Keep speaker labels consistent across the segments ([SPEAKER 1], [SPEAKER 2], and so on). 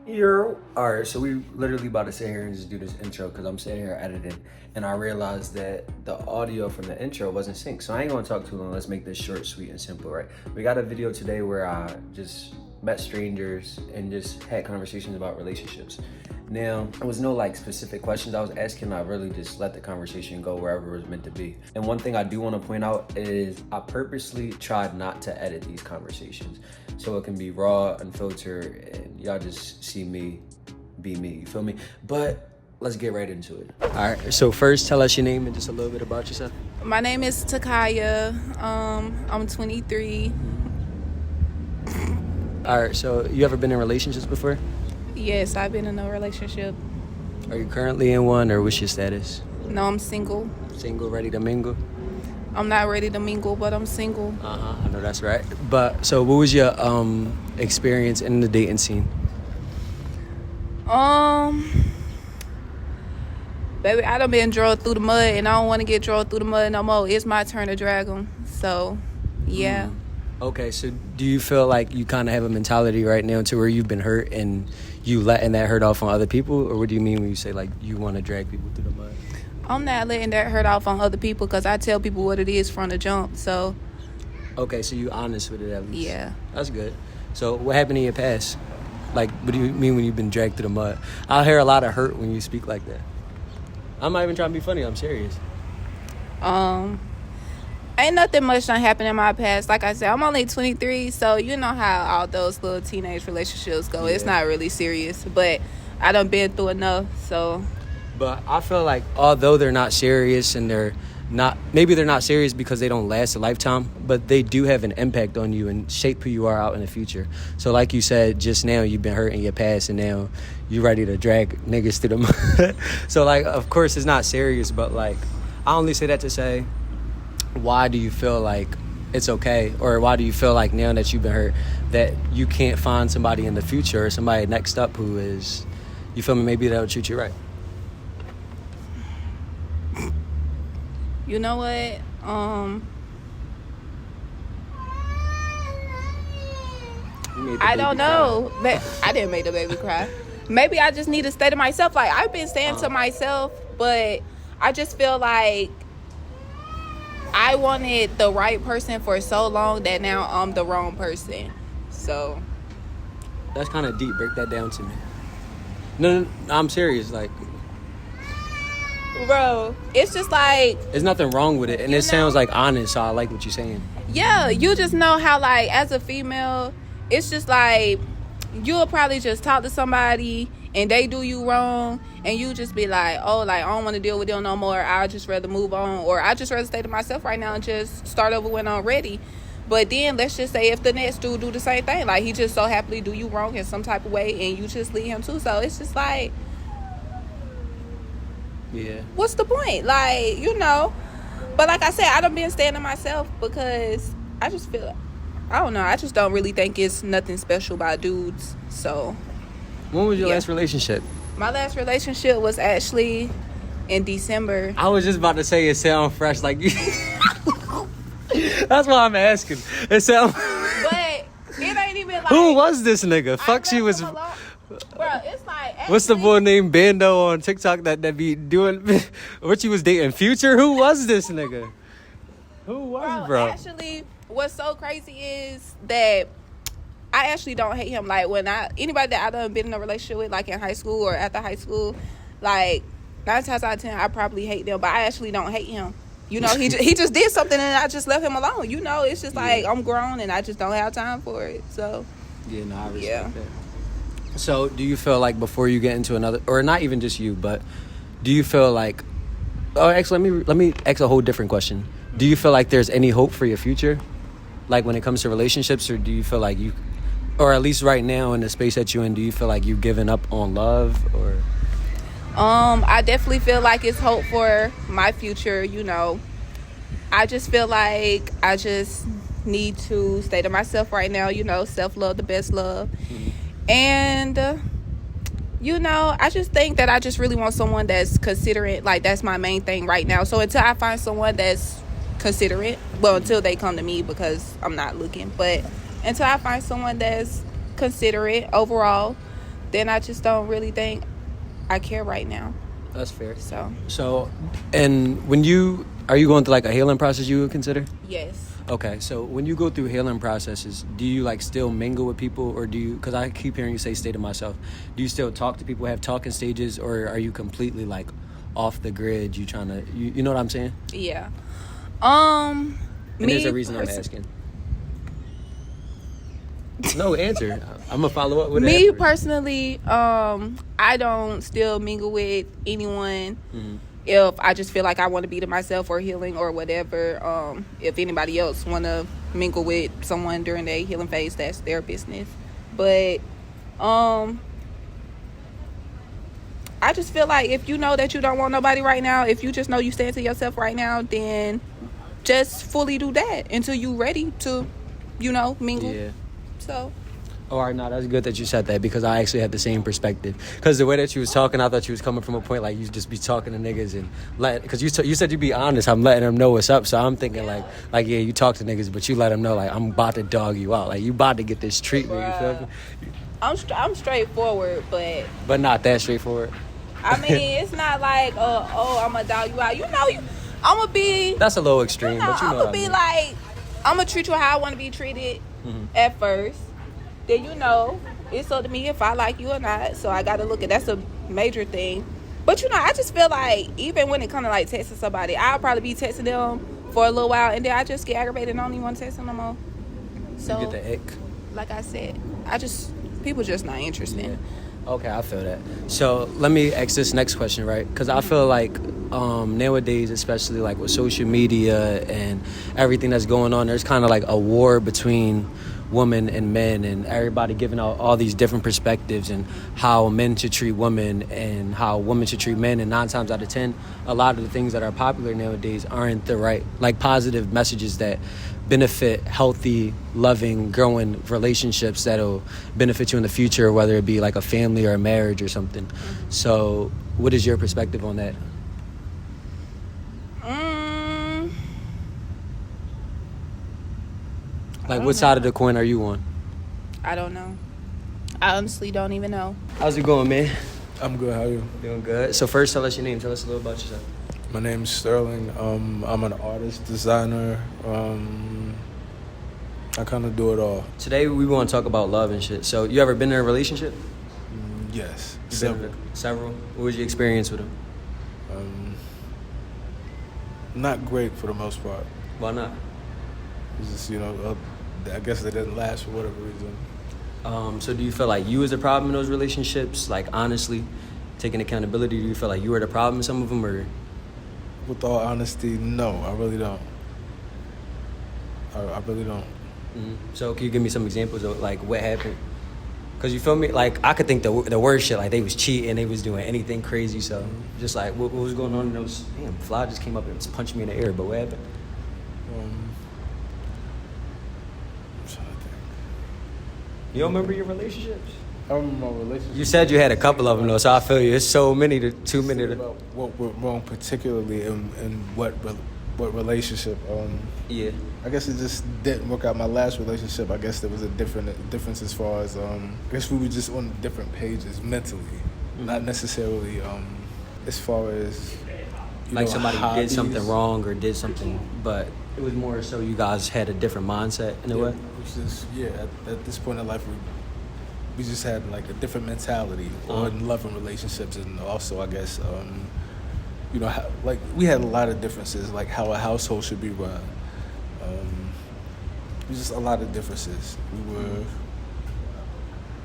[SPEAKER 1] You're all right. So we literally about to sit here and just do this intro because I'm sitting here editing, and I realized that the audio from the intro wasn't synced. So I ain't gonna talk too long. Let's make this short, sweet, and simple, right? We got a video today where I just met strangers and just had conversations about relationships. Now, there was no like specific questions I was asking. I really just let the conversation go wherever it was meant to be. And one thing I do want to point out is I purposely tried not to edit these conversations so it can be raw, unfiltered, and y'all just see me be me. You feel me? But let's get right into it. All right. So first, tell us your name and just a little bit about yourself.
[SPEAKER 2] My name is Takaya. I'm 23.
[SPEAKER 1] All right. So you ever been in relationships before?
[SPEAKER 2] Yes, I've been in a relationship.
[SPEAKER 1] Are you currently in one, or what's your status?
[SPEAKER 2] No, I'm single.
[SPEAKER 1] Single, ready to mingle?
[SPEAKER 2] I'm not ready to mingle, but I'm single.
[SPEAKER 1] I know that's right. But so what was your experience in the dating scene?
[SPEAKER 2] Baby, I done been dragged through the mud, and I don't want to get dragged through the mud no more. It's my turn to drag them. So, yeah.
[SPEAKER 1] Okay, so do you feel like you kind of have a mentality right now to where you've been hurt and you letting that hurt off on other people? Or what do you mean when you say like you want to drag people through the mud?
[SPEAKER 2] I'm not letting that hurt off on other people because I tell people what it is from the jump. So,
[SPEAKER 1] okay, so you honest with it at least.
[SPEAKER 2] Yeah.
[SPEAKER 1] That's good. So what happened in your past? Like, what do you mean when you've been dragged through the mud? I hear a lot of hurt when you speak like that. I'm not even trying to be funny. I'm serious.
[SPEAKER 2] Ain't nothing much done happened in my past. Like I said, I'm only 23, so you know how all those little teenage relationships go. Yeah. It's not really serious, but I done been through enough, so.
[SPEAKER 1] But I feel like although they're not serious and maybe they're not serious because they don't last a lifetime, but they do have an impact on you and shape who you are out in the future. So like you said just now, you've been hurt in your past and now you're ready to drag niggas through the mud. So like, of course it's not serious, but like, I only say that to say, why do you feel like it's okay, or why do you feel like now that you've been hurt that you can't find somebody in the future or somebody next up who is, you feel me, maybe that'll treat you right?
[SPEAKER 2] You know what? I don't know. I didn't make the baby cry. Maybe I just need to stay to myself. Like, I've been saying to myself, but I just feel like I wanted the right person for so long that now I'm the wrong person. So.
[SPEAKER 1] That's kind of deep. Break that down to me. No, I'm serious. Like,
[SPEAKER 2] bro, it's just like,
[SPEAKER 1] there's nothing wrong with it, and it sounds like honest, so I like what you're saying.
[SPEAKER 2] Yeah, you just know how, like, as a female, it's just like you'll probably just talk to somebody and they do you wrong and you just be like, oh, like, I don't want to deal with them no more, I'd just rather move on, or I'd just rather stay to myself right now and just start over when I'm ready. But then let's just say if the next dude do the same thing, like, he just so happily do you wrong in some type of way and you just leave him too. So it's just like,
[SPEAKER 1] yeah, what's
[SPEAKER 2] the point? Like, you know. But like I said, I done been staying to myself because I just feel, I don't know, I just don't really think it's nothing special about dudes. So
[SPEAKER 1] when was your last relationship?
[SPEAKER 2] My last relationship was actually in December.
[SPEAKER 1] I was just about to say it sound fresh, like you. That's why I'm asking. It sound.
[SPEAKER 2] But it ain't even like.
[SPEAKER 1] Who was this nigga? Fuck, she was.
[SPEAKER 2] Bro, it's like, actually,
[SPEAKER 1] what's the boy named Bando on TikTok that be doing what you was dating? Future? Who was this nigga? Who was it, bro?
[SPEAKER 2] Actually, what's so crazy is that I actually don't hate him. Like, anybody that I done been in a relationship with, like in high school or after high school, like 9 times out of 10, I probably hate them, but I actually don't hate him. You know, he just did something and I just left him alone. You know, it's just like, I'm grown and I just don't have time for it. So
[SPEAKER 1] yeah, no, I respect that. So do you feel like before you get into another, or not even just you, but do you feel like, oh, actually, let me ask a whole different question. Do you feel like there's any hope for your future? Like when it comes to relationships, or do you feel like you, or at least right now in the space that you're in, do you feel like you've given up on love, or?
[SPEAKER 2] I definitely feel like it's hope for my future, you know. I just feel like I just need to stay to myself right now, you know, self-love, the best love. Mm-hmm. And, you know, I just think that I just really want someone that's considerate. Like, that's my main thing right now. So until I find someone that's considerate, well, until they come to me because I'm not looking, but until I find someone that's considerate overall, then I just don't really think I care right now.
[SPEAKER 1] That's fair.
[SPEAKER 2] So,
[SPEAKER 1] and are you going through like a healing process you would consider?
[SPEAKER 2] yes.
[SPEAKER 1] Okay, so when you go through healing processes, do you like still mingle with people, or do you, because I keep hearing you say stay to myself, do you still talk to people, have talking stages, or are you completely like off the grid? You trying to, you know what I'm saying?
[SPEAKER 2] Yeah.
[SPEAKER 1] And there's a reason I'm asking. No, answer. I'm gonna follow up with
[SPEAKER 2] me
[SPEAKER 1] it.
[SPEAKER 2] personally, I don't still mingle with anyone.
[SPEAKER 1] Mm-hmm.
[SPEAKER 2] If I just feel like I want to be to myself or healing or whatever. If anybody else want to mingle with someone during their healing phase, that's their business. But I just feel like if you know that you don't want nobody right now, if you just know you stand to yourself right now, then just fully do that until you ready to, mingle.
[SPEAKER 1] Yeah.
[SPEAKER 2] So.
[SPEAKER 1] All right, no, that's good that you said that, because I actually had the same perspective. Because the way that you was talking, I thought you was coming from a point like you just be talking to niggas and because you said you be honest. I'm letting them know what's up, so I'm thinking like yeah, you talk to niggas, but you let them know like I'm about to dog you out, like you about to get this treatment. You feel me?
[SPEAKER 2] I'm straightforward,
[SPEAKER 1] but not that straightforward.
[SPEAKER 2] I mean, it's not like I'm gonna dog you out. I'm gonna be.
[SPEAKER 1] That's a little extreme, but you know
[SPEAKER 2] I'm gonna be like, I'm gonna treat you how I want to be treated at first. Then it's up to me if I like you or not. So I gotta look at that's a major thing. But I just feel like even when it comes to like texting somebody, I'll probably be texting them for a little while and then I just get aggravated and I don't even want to text them no more. So
[SPEAKER 1] you get the ick.
[SPEAKER 2] Like I said, people just not interested.
[SPEAKER 1] Yeah. Okay, I feel that. So let me ask this next question, right? Because I feel like nowadays, especially like with social media and everything that's going on, there's kind of like a war between women and men, and everybody giving out all these different perspectives and how men should treat women and how women should treat men. And 9 times out of 10, a lot of the things that are popular nowadays aren't the right, like positive messages that benefit healthy, loving, growing relationships that'll benefit you in the future, whether it be like a family or a marriage or something. So what is your perspective on that? Like, what side of the coin are you on?
[SPEAKER 2] I don't know. I honestly don't even know.
[SPEAKER 1] How's it going, man?
[SPEAKER 3] I'm good. How are you?
[SPEAKER 1] Doing good. So first, tell us your name. Tell us a little about yourself.
[SPEAKER 3] My name's Sterling. I'm an artist, designer. I kind of do it all.
[SPEAKER 1] Today, we want to talk about love and shit. So you ever been in a relationship?
[SPEAKER 3] Yes.
[SPEAKER 1] Several? What was your experience with them?
[SPEAKER 3] Not great for the most part.
[SPEAKER 1] Why not?
[SPEAKER 3] It's just, I guess they didn't last for whatever reason.
[SPEAKER 1] So do you feel like you was the problem in those relationships? Like, honestly, taking accountability, do you feel like you were the problem in some of them, or?
[SPEAKER 3] With all honesty, no, I really don't. I really don't.
[SPEAKER 1] Mm-hmm. So can you give me some examples of, like, what happened? Because you feel me? Like, I could think the worst shit, like they was cheating, they was doing anything crazy. So just like, what was going on in those? Damn, fly just came up and punched me in the air, but what happened?
[SPEAKER 3] I'm trying to think.
[SPEAKER 1] You don't remember your relationships?
[SPEAKER 3] I remember my relationship.
[SPEAKER 1] You said you had a couple of them, though, so I feel you. It's so many, too many.
[SPEAKER 3] About what went wrong, particularly in what relationship?
[SPEAKER 1] Yeah.
[SPEAKER 3] I guess it just didn't work out. My last relationship, I guess there was a difference as far as I guess we were just on different pages mentally, not necessarily as far as
[SPEAKER 1] like somebody
[SPEAKER 3] hobbies.
[SPEAKER 1] did something wrong or did something, but it was more so you guys had a different mindset in a way.
[SPEAKER 3] It was just at this point in life we just had like a different mentality on love and relationships, and also I guess like we had a lot of differences, like how a household should be run. It was just a lot of differences. We were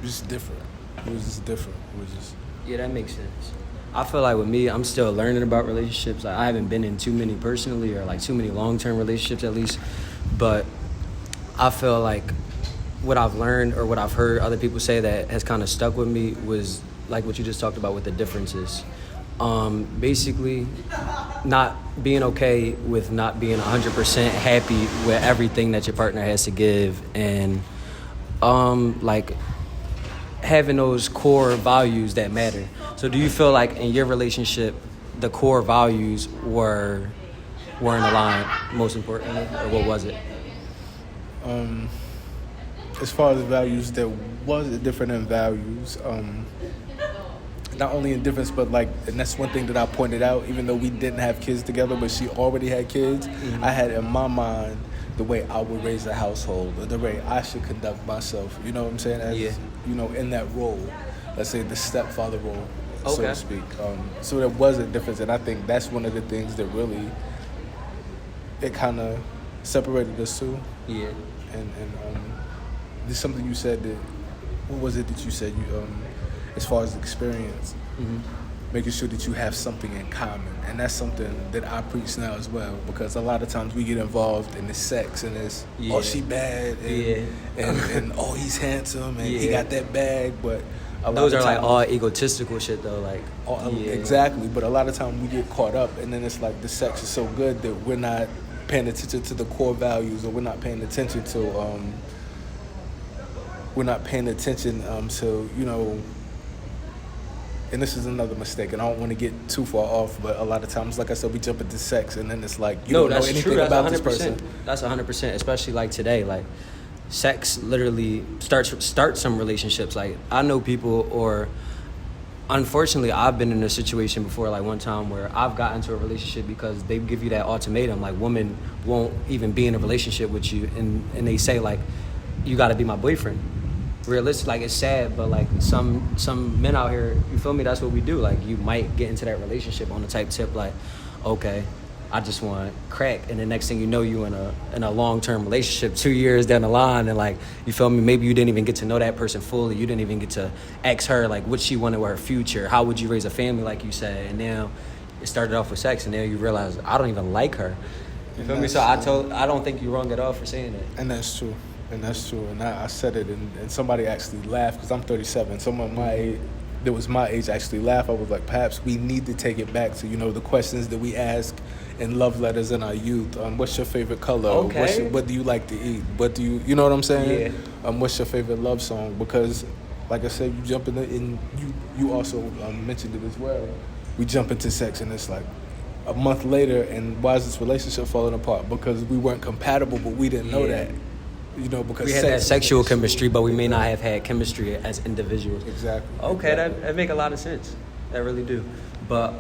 [SPEAKER 3] just different. It was just different.
[SPEAKER 1] Yeah, that makes sense. I feel like with me, I'm still learning about relationships. Like, I haven't been in too many personally, or like too many long-term relationships at least. But I feel like what I've learned or what I've heard other people say that has kind of stuck with me was like what you just talked about with the differences. Basically, not being okay with not being 100% happy with everything that your partner has to give, and like having those core values that matter. So do you feel like in your relationship the core values weren't aligned, most importantly, or what was it?
[SPEAKER 3] As far as values that was different in values. Not only in difference, but like, and that's one thing that I pointed out. Even though we didn't have kids together, but she already had kids, I had in my mind the way I would raise a household, or the way I should conduct myself. You know what I'm saying? As, you know, in that role, let's say the stepfather role, so to speak. So there was a difference, and I think that's one of the things that really it kind of separated us too.
[SPEAKER 1] Yeah.
[SPEAKER 3] And there's something you said that, what was it that you said? You as far as experience, making sure that you have something in common, and that's something that I preach now as well, because a lot of times we get involved in the sex and it's oh, she bad, and oh, he's handsome and he got that bag, but
[SPEAKER 1] those are like all egotistical shit though, like
[SPEAKER 3] exactly. But a lot of times we get caught up, and then it's like the sex is so good that we're not paying attention to the core values, or we're not paying attention to you know. And this is another mistake, and I don't want to get too far off, but a lot of times, like I said, we jump into sex, and then it's like, you don't know anything about this person.
[SPEAKER 1] That's 100%, especially like today. Like, sex literally starts some relationships. Like, I know people, or unfortunately, I've been in a situation before, like one time where I've gotten into a relationship because they give you that ultimatum, like, women won't even be in a relationship with you, and they say, like, you got to be my boyfriend. Realistic, like, it's sad, but like some men out here, you feel me, that's what we do. Like, you might get into that relationship on the type tip, like, okay, I just want crack, and the next thing you know, you in a long-term relationship 2 years down the line, and like, you feel me, maybe you didn't even get to know that person fully, you didn't even get to ask her like what she wanted with her future, how would you raise a family, like you said, and now it started off with sex, and now you realize I don't even like her. You feel me? So I don't think you're wrong at all for saying that.
[SPEAKER 3] And that's true. And that's true. And I said it, and somebody actually laughed, because I'm 37. Someone my age, that was my age, actually laughed. I was like, perhaps we need to take it back to, you know, the questions that we ask in love letters in our youth. What's your favorite color?
[SPEAKER 1] Okay.
[SPEAKER 3] What do you like to eat? What do you know what I'm saying? Yeah. What's your favorite love song? Because, like I said, you jump in, and you also mentioned it as well. We jump into sex, and it's like a month later, and why is this relationship falling apart? Because we weren't compatible, but we didn't know that. You know, because
[SPEAKER 1] we had that sexual chemistry, but we may not have had chemistry as individuals.
[SPEAKER 3] Exactly.
[SPEAKER 1] Okay, that make a lot of sense. That really do. But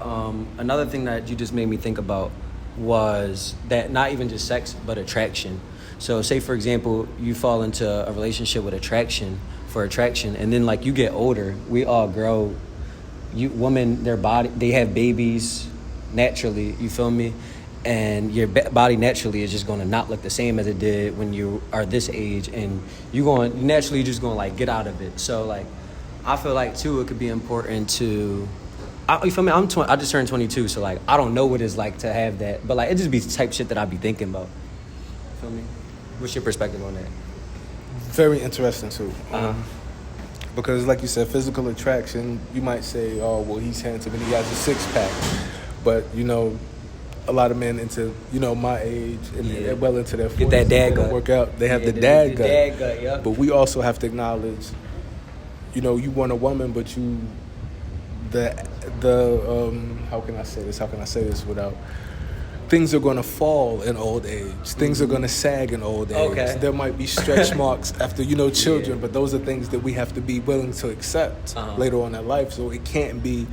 [SPEAKER 1] another thing that you just made me think about was that not even just sex, but attraction. So say, for example, you fall into a relationship with attraction, and then like you get older, we all grow. Women, their body, they have babies naturally, you feel me? And your body naturally is just going to not look the same as it did when you are this age, and you naturally just going to like get out of it. So like, I feel like too, it could be important to, you feel me? I just turned 22, so like, I don't know what it's like to have that, but like, it just be the type shit that I be thinking about. You feel me? What's your perspective on that?
[SPEAKER 3] Very interesting too. Because like you said, physical attraction, you might say, oh, well, he's handsome and he has a 6-pack, but you know, a lot of men into, you know, my age and well into their 40s,
[SPEAKER 1] get that dad gut.
[SPEAKER 3] Work out. They have the dad gut.
[SPEAKER 1] Dad gut, yeah.
[SPEAKER 3] But we also have to acknowledge, you know, you want a woman, but you, how can I say this without, things are going to fall in old age. Things are going to sag in old age.
[SPEAKER 1] Okay.
[SPEAKER 3] There might be stretch marks after, you know, children, but those are things that we have to be willing to accept later on in life. So it can't be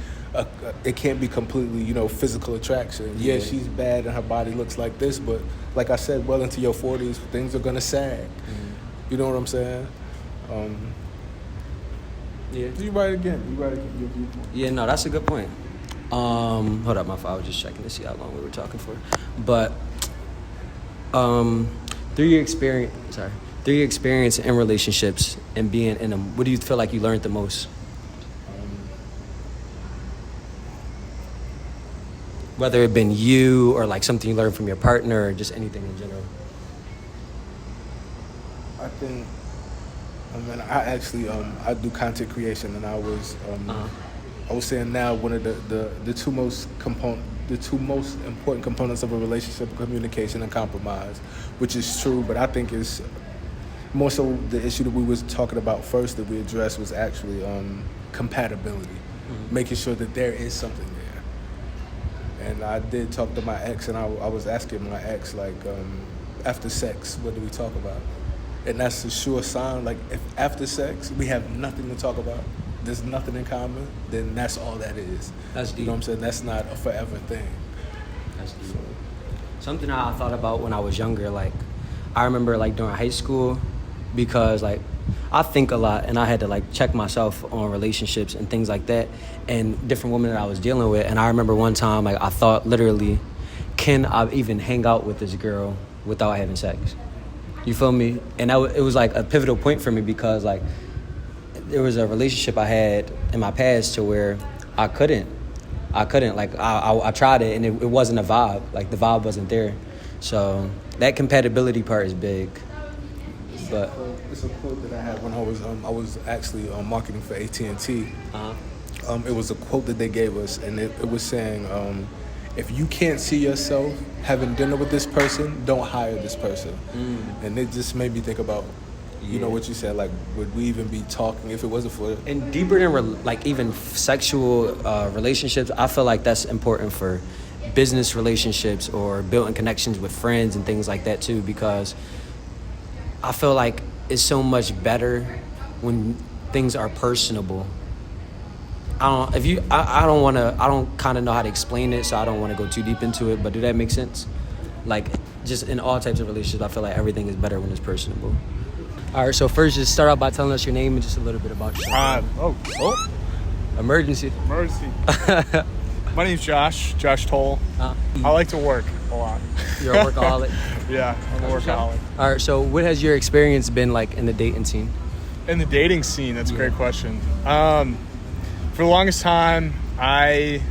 [SPEAKER 3] completely, you know, physical attraction. Yeah, she's bad and her body looks like this, but like I said, well into your 40s, things are gonna sag. You know what I'm saying? You right again. Your viewpoint.
[SPEAKER 1] Yeah, no, that's a good point. Hold up, I was just checking to see how long we were talking for. But through your experience in relationships and being in them, what do you feel like you learned the most? Whether it been you or like something you learned from your partner or just anything in general.
[SPEAKER 3] I think, I actually I do content creation, and I was saying now one of the two most important components of a relationship are communication and compromise, which is true, but I think it's more so the issue that we was talking about first that we addressed was actually compatibility, making sure that there is something there. And I did talk to my ex, and I was asking my ex, like, after sex, what do we talk about? and that's a sure sign. Like if after sex we have nothing to talk about, there's nothing in common, then that's all that is.
[SPEAKER 1] That's deep.
[SPEAKER 3] You know what I'm saying? That's not a forever thing.
[SPEAKER 1] That's deep. Something I thought about when I was younger, like I remember like during high school, because like I think a lot and I had to like check myself on relationships and things like that and different women that I was dealing with. And I remember one time like I thought literally, can I even hang out with this girl without having sex? You feel me? And it was like a pivotal point for me, because like there was a relationship I had in my past to where I couldn't. Like I tried it and it wasn't a vibe. Like the vibe wasn't there. So that compatibility part is big. But
[SPEAKER 3] it's a quote that I had when I was actually marketing for AT&T. It was a quote that they gave us, and it was saying, if you can't see yourself having dinner with this person, don't hire this person. And it just made me think about, you know what you said, like would we even be talking if it wasn't for
[SPEAKER 1] and deeper than like even sexual relationships, I feel like that's important for business relationships or building connections with friends and things like that too, because I feel like it's so much better when things are personable. I don't kind of know how to explain it, so I don't want to go too deep into it, but do that make sense? Like just in all types of relationships, I feel like everything is better when it's personable. All right, so first, just start out by telling us your name and just a little bit about yourself. Emergency.
[SPEAKER 4] My name's Josh Toll. I like to work a lot.
[SPEAKER 1] You're a workaholic?
[SPEAKER 4] Yeah, I'm a workaholic.
[SPEAKER 1] All right, so what has your experience been like in the dating scene?
[SPEAKER 4] In the dating scene, that's a great question. For the longest time, I,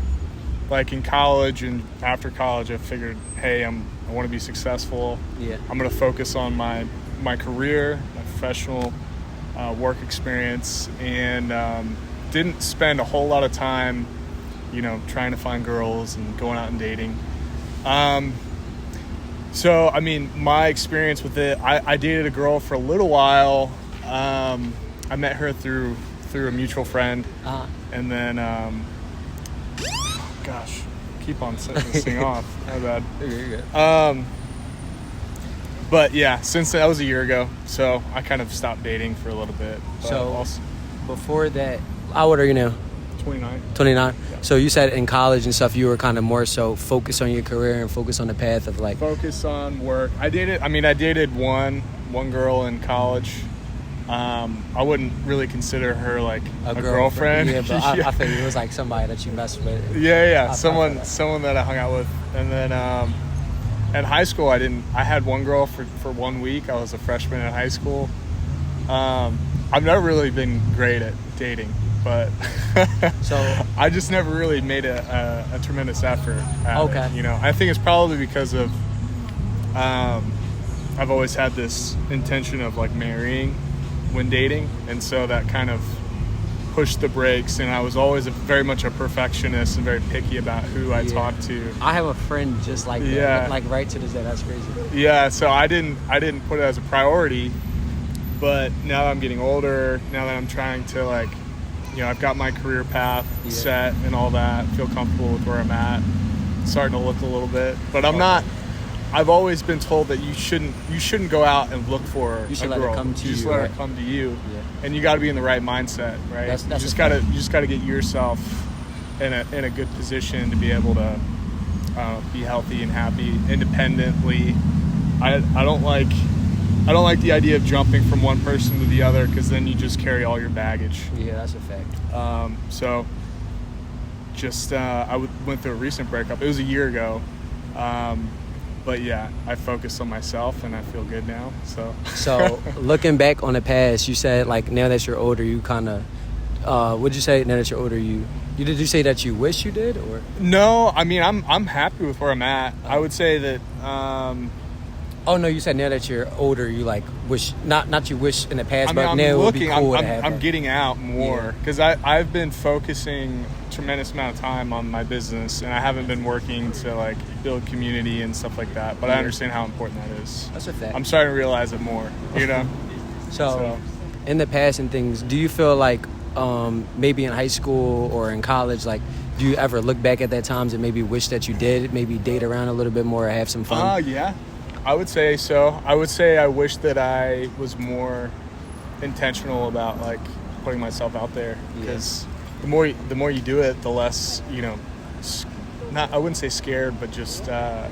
[SPEAKER 4] like in college and after college, I figured, hey, I want to be successful.
[SPEAKER 1] Yeah.
[SPEAKER 4] I'm going to focus on my career, my professional work experience, and didn't spend a whole lot of time, trying to find girls and going out and dating. So, I mean, my experience with it, I dated a girl for a little while. I met her through a mutual friend. And then, gosh, keep on setting this thing off. My bad.
[SPEAKER 1] You're good.
[SPEAKER 4] But yeah, since that was a year ago, so I kind of stopped dating for a little bit. But
[SPEAKER 1] so before that, how old are you now?
[SPEAKER 4] 29.
[SPEAKER 1] 29.
[SPEAKER 4] Yeah.
[SPEAKER 1] So you said in college and stuff, you were kind of more so focused on your career and focused on the path of like
[SPEAKER 4] focus on work. I dated one girl in college. I wouldn't really consider her like a girlfriend.
[SPEAKER 1] Yeah, but I figured it was like somebody that you messed with.
[SPEAKER 4] Yeah. Someone that I hung out with. And then in high school, I had one girl for 1 week. I was a freshman in high school. I've never really been great at dating, but
[SPEAKER 1] so
[SPEAKER 4] I just never really made a tremendous effort at it. I think it's probably because of I've always had this intention of like marrying when dating, and so that kind of pushed the brakes, and I was always very much a perfectionist and very picky about who I talked to.
[SPEAKER 1] I have a friend just like that, like right to this day. That's crazy.
[SPEAKER 4] Yeah, so I didn't put it as a priority, but now that I'm getting older, now that I'm trying to like, I've got my career path set and all that, feel comfortable with where I'm at, starting to look a little bit, but I'm not. I've always been told that you shouldn't go out and look for a girl.
[SPEAKER 1] You should let her come to you.
[SPEAKER 4] Just let her come to you, and you got to be in the right mindset, right?
[SPEAKER 1] That's
[SPEAKER 4] you just got to get yourself in a good position to be able to be healthy and happy independently. I don't like the idea of jumping from one person to the other, because then you just carry all your baggage.
[SPEAKER 1] Yeah, that's a fact.
[SPEAKER 4] So just I went through a recent breakup. It was a year ago. But yeah, I focused on myself and I feel good now. So
[SPEAKER 1] looking back on the past, you said like now that you're older, you kind of, what'd you say now that you're older, did you say that you wish you did, or?
[SPEAKER 4] No, I mean, I'm happy with where I'm at. I would say that,
[SPEAKER 1] oh no, you said now that you're older, you like wish, not you wish in the past,
[SPEAKER 4] I mean,
[SPEAKER 1] but
[SPEAKER 4] I'm
[SPEAKER 1] now it would be
[SPEAKER 4] looking,
[SPEAKER 1] cool
[SPEAKER 4] I'm getting out more, because I've been focusing a tremendous amount of time on my business, and I haven't been working to like build community and stuff like that, but I understand how important that is.
[SPEAKER 1] That's a fact.
[SPEAKER 4] I'm starting to realize it more,
[SPEAKER 1] So in the past and things, do you feel like maybe in high school or in college, like do you ever look back at that times and maybe wish that you did maybe date around a little bit more or have some fun?
[SPEAKER 4] Yeah. I would say so. I would say I wish that I was more intentional about like putting myself out there, because the more you do it, the less, you know, I wouldn't say scared, but just the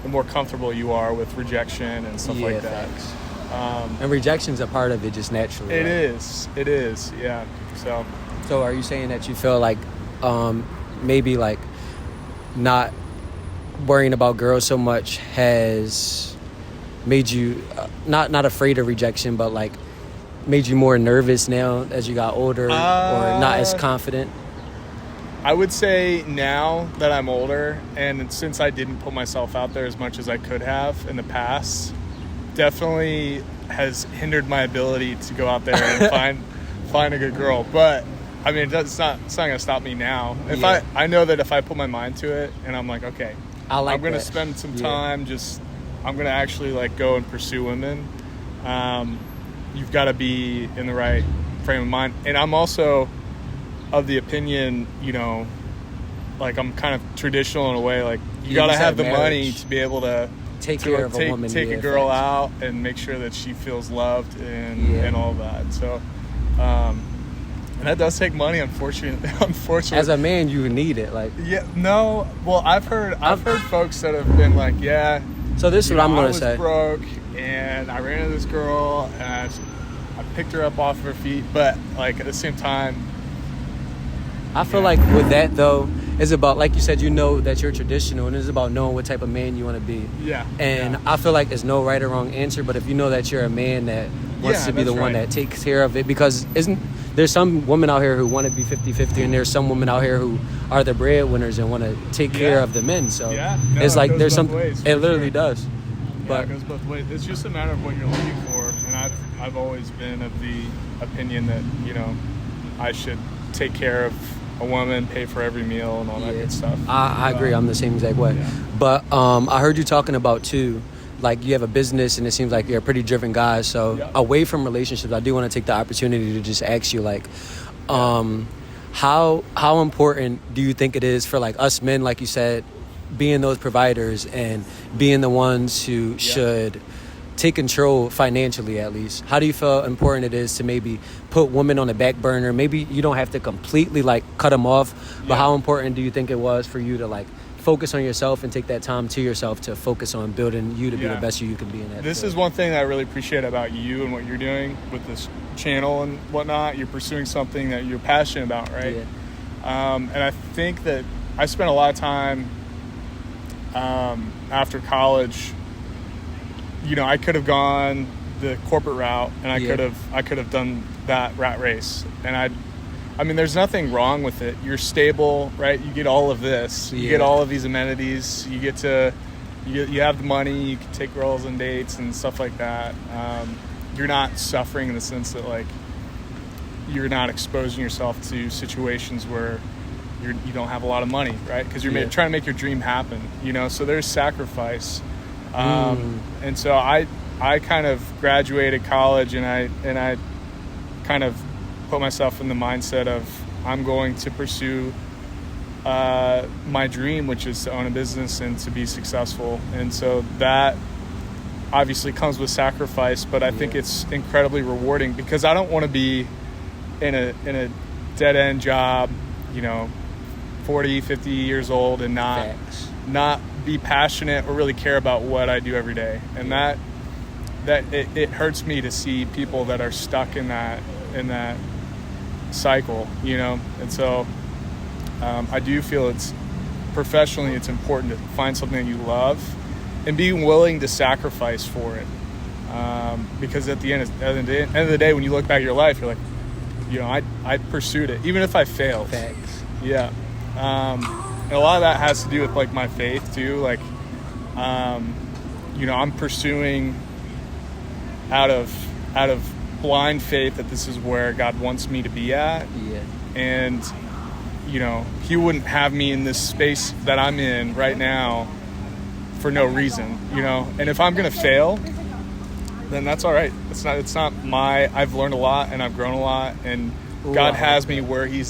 [SPEAKER 4] more comfortable you are with rejection and stuff like that.
[SPEAKER 1] And rejection's a part of it just naturally.
[SPEAKER 4] It is, yeah. So
[SPEAKER 1] are you saying that you feel like maybe like not worrying about girls so much has made you not afraid of rejection, but like made you more nervous now as you got older, or not as confident?
[SPEAKER 4] I would say now that I'm older, and since I didn't put myself out there as much as I could have in the past, definitely has hindered my ability to go out there and find a good girl. But I mean, it's not going to stop me now. If I know that if I put my mind to it and I'm like, okay, I'm going to spend some time I'm going to actually like go and pursue women. You've got to be in the right frame of mind. And I'm also of the opinion, you know, like I'm kind of traditional in a way, like you got to have the money to be able to take care of a woman, take a girl out and make sure that she feels loved and all that. So, and that does take money, unfortunately. As
[SPEAKER 1] a man, you need it. Like,
[SPEAKER 4] well, I've heard folks that have been like, so
[SPEAKER 1] this is what I'm going to say.
[SPEAKER 4] I was broke and I ran into this girl and I picked her up off her feet, but like at the same time,
[SPEAKER 1] I feel like with that though, it's about, like you said, you know that you're traditional, and it's about knowing what type of man you want to be. And I feel like there's no right or wrong answer, but if you know that you're a man that wants to be the one that takes care of it, because there's some women out here who want to be 50-50, and there's some women out here who are the breadwinners and want to take care of the men. So it's like there's some. It literally does.
[SPEAKER 4] But it goes both ways. It's just a matter of what you're looking for, and I've always been of the opinion that, you know, I should take care of a woman, pay for every meal and all that good stuff.
[SPEAKER 1] I agree. I'm the same exact way. But I heard you talking about too, like you have a business and it seems like you're a pretty driven guy. So away from relationships, I do want to take the opportunity to just ask you, like, how important do you think it is for like us men, like you said, being those providers and being the ones who should take control financially, at least? How do you feel important it is to maybe put women on the back burner? Maybe you don't have to completely like cut them off, but how important do you think it was for you to like focus on yourself and take that time to yourself to focus on building you to be the best you can be in that
[SPEAKER 4] This
[SPEAKER 1] field?
[SPEAKER 4] is one thing that I really appreciate about you and what you're doing with this channel and whatnot. You're pursuing something that you're passionate about, right? And I think that I spent a lot of time after college. You know, I could have gone the corporate route, and I could have done that rat race. And I mean, there's nothing wrong with it. You're stable, right? You get all of this. You get all of these amenities. You get to, you have the money. You can take girls on dates and stuff like that. You're not suffering in the sense that like you're not exposing yourself to situations where you don't have a lot of money, right? Because you're trying to make your dream happen. You know, so there's sacrifice. And so I kind of graduated college and I kind of put myself in the mindset of I'm going to pursue my dream, which is to own a business and to be successful. And so that obviously comes with sacrifice, but I think it's incredibly rewarding because I don't want to be in a dead end job, you know, 40, 50 years old and not be passionate or really care about what I do every day. And that it hurts me to see people that are stuck in that cycle, you know. And so I do feel it's important to find something that you love and being willing to sacrifice for it, because at the end of the day, when you look back at your life, you're like, you know, I pursued it even if I failed. And a lot of that has to do with like my faith too. Like, you know, I'm pursuing out of blind faith that this is where God wants me to be at. And, you know, He wouldn't have me in this space that I'm in right now for no reason, you know. And if I'm gonna fail, then that's all right. It's not I've learned a lot and I've grown a lot, and God has me where He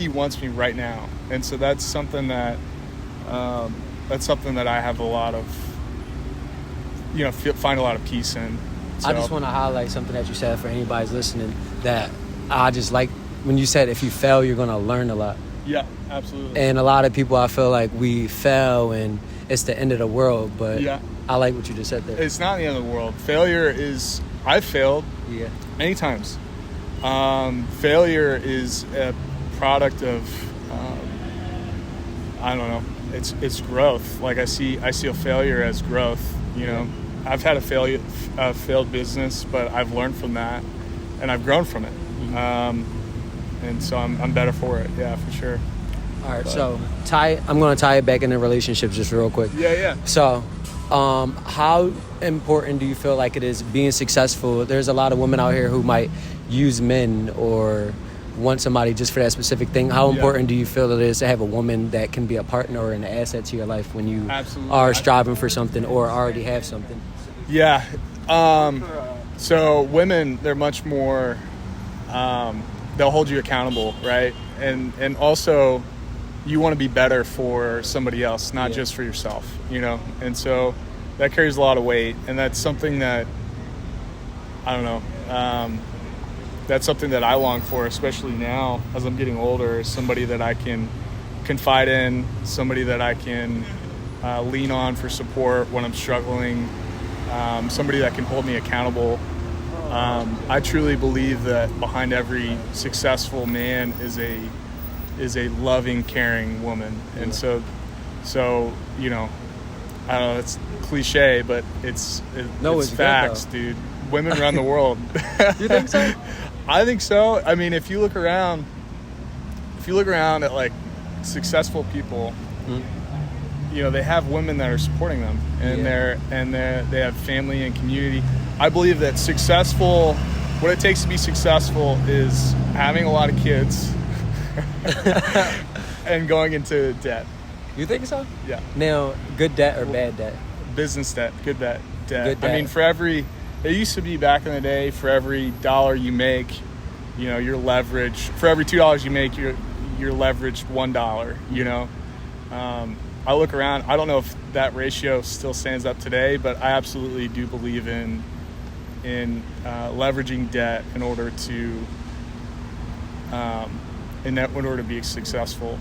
[SPEAKER 4] wants me right now. And so that's something that I have a lot of find a lot of peace in. So,
[SPEAKER 5] I just want to highlight something that you said for anybody's listening, that I just like when you said if you fail, you're going to learn a lot.
[SPEAKER 4] yeah, absolutely.
[SPEAKER 5] And a lot of people, I feel like we fail and it's the end of the world, but
[SPEAKER 4] Yeah.
[SPEAKER 5] I like what you just said there.
[SPEAKER 4] It's not the end of the world. Failure is, I've failed
[SPEAKER 5] Yeah.
[SPEAKER 4] many times. Failure is a product of, I don't know, it's growth. Like I see a failure as growth, I've had a failed business, but I've learned from that and I've grown from it. And so I'm better for it. Yeah, for sure.
[SPEAKER 5] All right, so I'm going to tie it back into relationships just real quick.
[SPEAKER 4] Yeah.
[SPEAKER 5] So, how important do you feel like it is being successful? There's a lot of women out here who might use men or want somebody just for that specific thing. How important do you feel it is to have a woman that can be a partner or an asset to your life when you
[SPEAKER 4] Absolutely.
[SPEAKER 5] are striving for something or already have something?
[SPEAKER 4] Yeah. So women, they're much more, they'll hold you accountable, right? And also you want to be better for somebody else, not just for yourself, And so that carries a lot of weight. And that's something that, I don't know, that's something that I long for, especially now as I'm getting older, is somebody that I can confide in, somebody that I can lean on for support when I'm struggling, somebody that can hold me accountable. I truly believe that behind every successful man is a loving, caring woman. And so I don't know, it's cliche, but it's facts, dude. Women run the world.
[SPEAKER 5] You think so?
[SPEAKER 4] I think so. I mean, if you look around at like successful people, they have women that are supporting them, and they have family and community. I believe that what it takes to be successful is having a lot of kids and going into debt.
[SPEAKER 5] You think so?
[SPEAKER 4] Yeah.
[SPEAKER 5] Now, good debt or bad debt?
[SPEAKER 4] Business debt, good debt.
[SPEAKER 5] Good debt.
[SPEAKER 4] I mean, it used to be back in the day, for every $1 you make, your leverage, for every $2 you make, you're leveraged $1, I look around, I don't know if that ratio still stands up today, but I absolutely do believe in leveraging debt in order to be successful.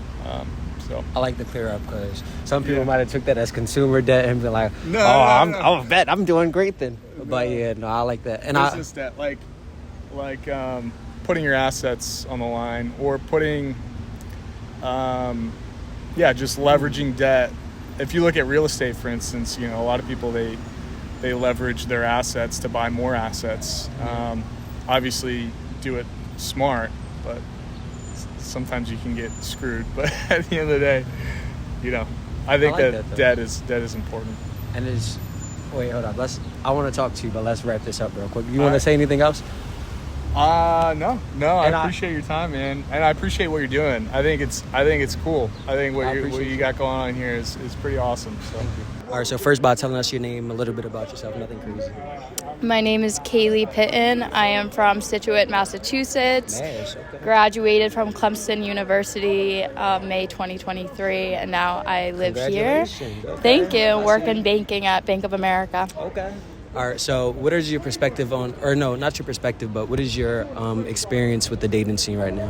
[SPEAKER 4] So
[SPEAKER 5] I like to clear up because some people might have took that as consumer debt and been like,
[SPEAKER 4] No.
[SPEAKER 5] I bet I'm doing great then. But I like that. And
[SPEAKER 4] business debt, like putting your assets on the line, or putting, just leveraging debt. If you look at real estate, for instance, a lot of people, they leverage their assets to buy more assets. Obviously, do it smart, but sometimes you can get screwed. But at the end of the day, I think that debt is important.
[SPEAKER 5] And wait, hold on. I want to talk to you, but let's wrap this up real quick. You want to say anything else?
[SPEAKER 4] No. I appreciate your time, man, and I appreciate what you're doing. I think it's cool. I think what you got going on here is pretty awesome. So.
[SPEAKER 5] Thank you. All right. So first, by telling us your name, a little bit about yourself, nothing crazy.
[SPEAKER 6] My name is Kaylee Pitton. I am from Situate, Massachusetts.
[SPEAKER 5] Nice, okay.
[SPEAKER 6] Graduated from Clemson University May 2023, and now I live here.
[SPEAKER 5] Congratulations.
[SPEAKER 6] Thank you. Work in banking at Bank of America.
[SPEAKER 5] Okay. All right. So what is your perspective on, or no, not your perspective, but what is your experience with the dating scene right now?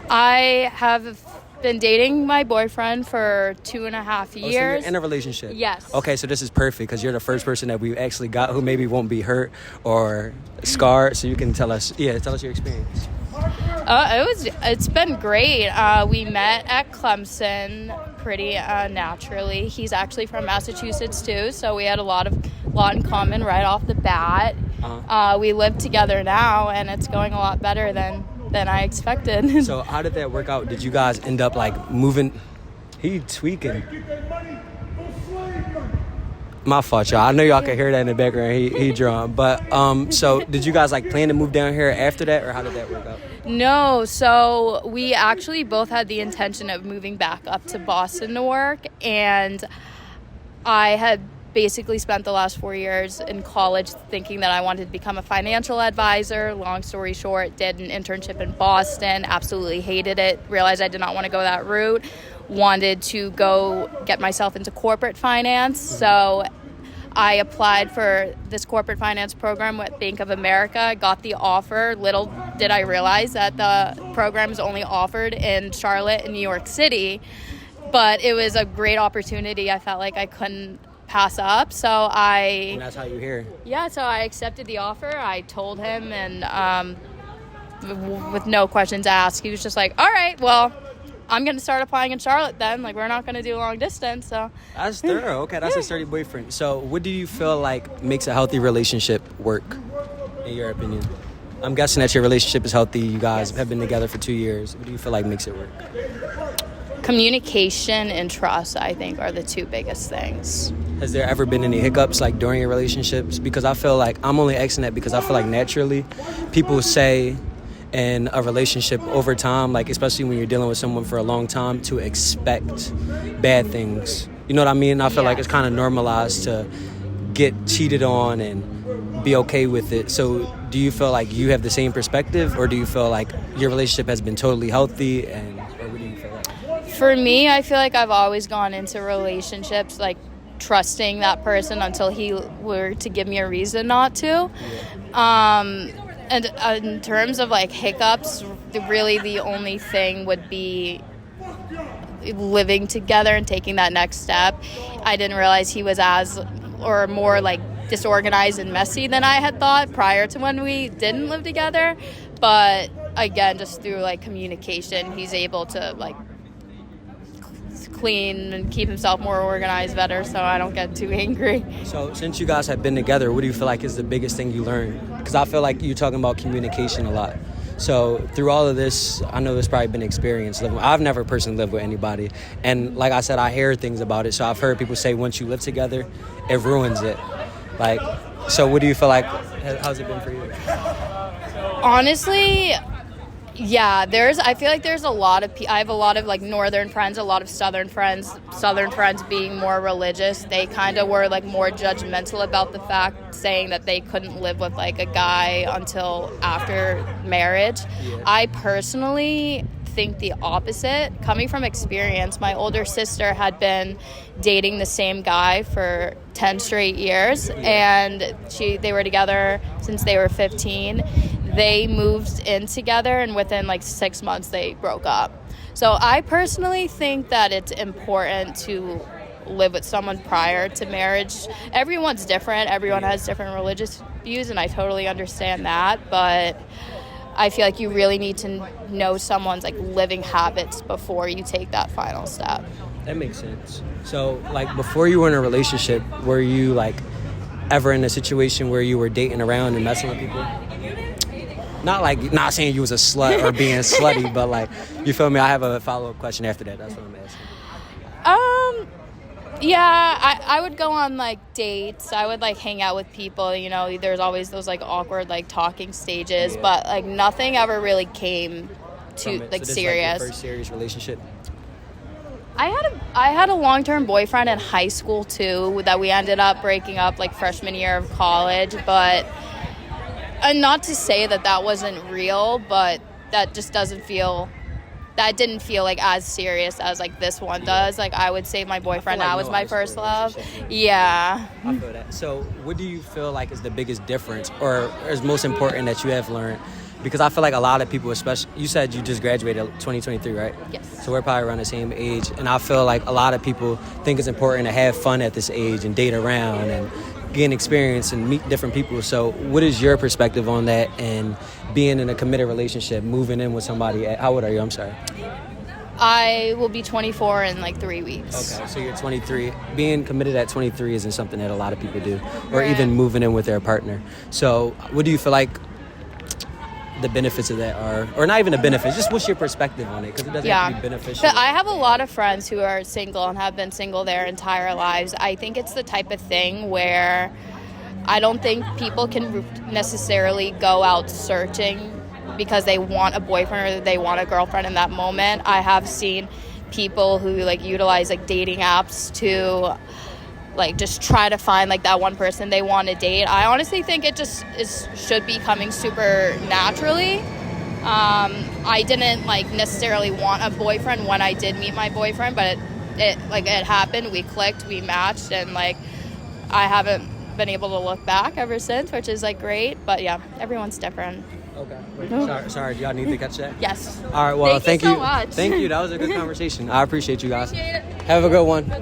[SPEAKER 6] I have been dating my boyfriend for 2.5 years.
[SPEAKER 5] So you're in a relationship?
[SPEAKER 6] Yes.
[SPEAKER 5] Okay, so this is perfect because you're the first person that we've actually got who maybe won't be hurt or scarred. So you can tell us your experience.
[SPEAKER 6] It's been great. We met at Clemson pretty naturally. He's actually from Massachusetts too, so we had a lot in common right off the bat. We live together now, and it's going a lot better than I expected.
[SPEAKER 5] So how did that work out? Did you guys end up like moving? He tweaking. My fault, y'all. I know y'all can hear that in the background. He drunk. But so did you guys like plan to move down here after that, or how did that work out?
[SPEAKER 6] No, so we actually both had the intention of moving back up to Boston to work, and I had basically spent the last 4 years in college thinking that I wanted to become a financial advisor. Long story short, did an internship in Boston, absolutely hated it, realized I did not want to go that route, wanted to go get myself into corporate finance. So I applied for this corporate finance program with Bank of America, got the offer. Little did I realize that the program is only offered in Charlotte and New York City, but it was a great opportunity. I felt like I couldn't pass up,
[SPEAKER 5] And that's how you hear.
[SPEAKER 6] Yeah, so I accepted the offer. I told him, and with no questions asked, he was just like, all right, well, I'm going to start applying in Charlotte then. Like, we're not going to do long distance, so.
[SPEAKER 5] That's thorough. Okay, that's a sturdy boyfriend. So what do you feel like makes a healthy relationship work, in your opinion? I'm guessing that your relationship is healthy. You guys have been together for 2 years. What do you feel like makes it work?
[SPEAKER 6] Communication and trust, I think, are the two biggest things.
[SPEAKER 5] Has there ever been any hiccups, like, during your relationships? Because I feel like, I'm only asking that because I feel like naturally people say in a relationship over time, like, especially when you're dealing with someone for a long time, to expect bad things. You know what I mean? I feel like it's kind of normalized to get cheated on and be okay with it. So do you feel like you have the same perspective, or do you feel like your relationship has been totally healthy, and or what do you feel like?
[SPEAKER 6] For me, I feel like I've always gone into relationships like trusting that person until he were to give me a reason not to. And in terms of like hiccups, really the only thing would be living together and taking that next step. I didn't realize he was or more like disorganized and messy than I had thought prior to when we didn't live together. But again, just through like communication, he's able to like clean and keep himself more organized better, so I don't get too angry.
[SPEAKER 5] So since you guys have been together, what do you feel like is the biggest thing you learned? Because I feel like you're talking about communication a lot. So through all of this, I know there's probably been experience living. I've never personally lived with anybody, and like I said, I hear things about it. So I've heard people say once you live together, it ruins it. Like, so what do you feel like? How's it been for you?
[SPEAKER 6] Honestly, yeah, I feel like there's a lot of I have a lot of like northern friends, a lot of southern friends being more religious. They kind of were like more judgmental about the fact, saying that they couldn't live with like a guy until after marriage. Yeah. I personally think the opposite. Coming from experience, my older sister had been dating the same guy for 10 straight years, and they were together since they were 15. They moved in together, and within like 6 months they broke up. So I personally think that it's important to live with someone prior to marriage. Everyone's different. Everyone has different religious views, and I totally understand that. But I feel like you really need to know someone's like living habits before you take that final step.
[SPEAKER 5] That makes sense. So like before you were in a relationship, were you like ever in a situation where you were dating around and messing with people? Not saying you was a slut or being slutty, but like, you feel me? I have a follow-up question after that. That's what I'm asking.
[SPEAKER 6] Yeah, I would go on like dates. I would like hang out with people, you know, there's always those like awkward like talking stages, but like nothing ever really came to like
[SPEAKER 5] so
[SPEAKER 6] serious.
[SPEAKER 5] Like your first serious relationship?
[SPEAKER 6] I had a long-term boyfriend in high school too that we ended up breaking up like freshman year of college, but and not to say that wasn't real, but that didn't feel like as serious as like this one does. Like I would say my boyfriend now is my first love. Yeah.
[SPEAKER 5] I feel that. So what do you feel like is the biggest difference or is most important that you have learned? Because I feel like a lot of people, especially, you said you just graduated 2023, right?
[SPEAKER 6] Yes.
[SPEAKER 5] So we're probably around the same age. And I feel like a lot of people think it's important to have fun at this age and date around and gain experience and meet different people. So what is your perspective on that and being in a committed relationship, moving in with somebody? How old are you? I'm sorry.
[SPEAKER 6] I will be 24 in like 3 weeks.
[SPEAKER 5] Okay, so you're 23. Being committed at 23 isn't something that a lot of people do, or
[SPEAKER 6] Right.
[SPEAKER 5] even moving in with their partner. So what do you feel like the benefits of that are, or not even the benefits, just what's your perspective on it? Because it doesn't have to be beneficial.
[SPEAKER 6] But I have a lot of friends who are single and have been single their entire lives. I think it's the type of thing where I don't think people can necessarily go out searching because they want a boyfriend or they want a girlfriend in that moment. I have seen people who like utilize like dating apps to like just try to find like that one person they want to date. I honestly think it just should be coming super naturally. I didn't like necessarily want a boyfriend when I did meet my boyfriend, but it happened. We clicked, we matched, and like I haven't been able to look back ever since, which is like great. But yeah, everyone's different.
[SPEAKER 5] Okay. Wait, sorry. Do y'all need to catch that?
[SPEAKER 6] Yes.
[SPEAKER 5] All right. Well,
[SPEAKER 6] Thank you so much.
[SPEAKER 5] Thank you. That was a good conversation. I appreciate you guys.
[SPEAKER 6] Appreciate it.
[SPEAKER 5] Have a good one.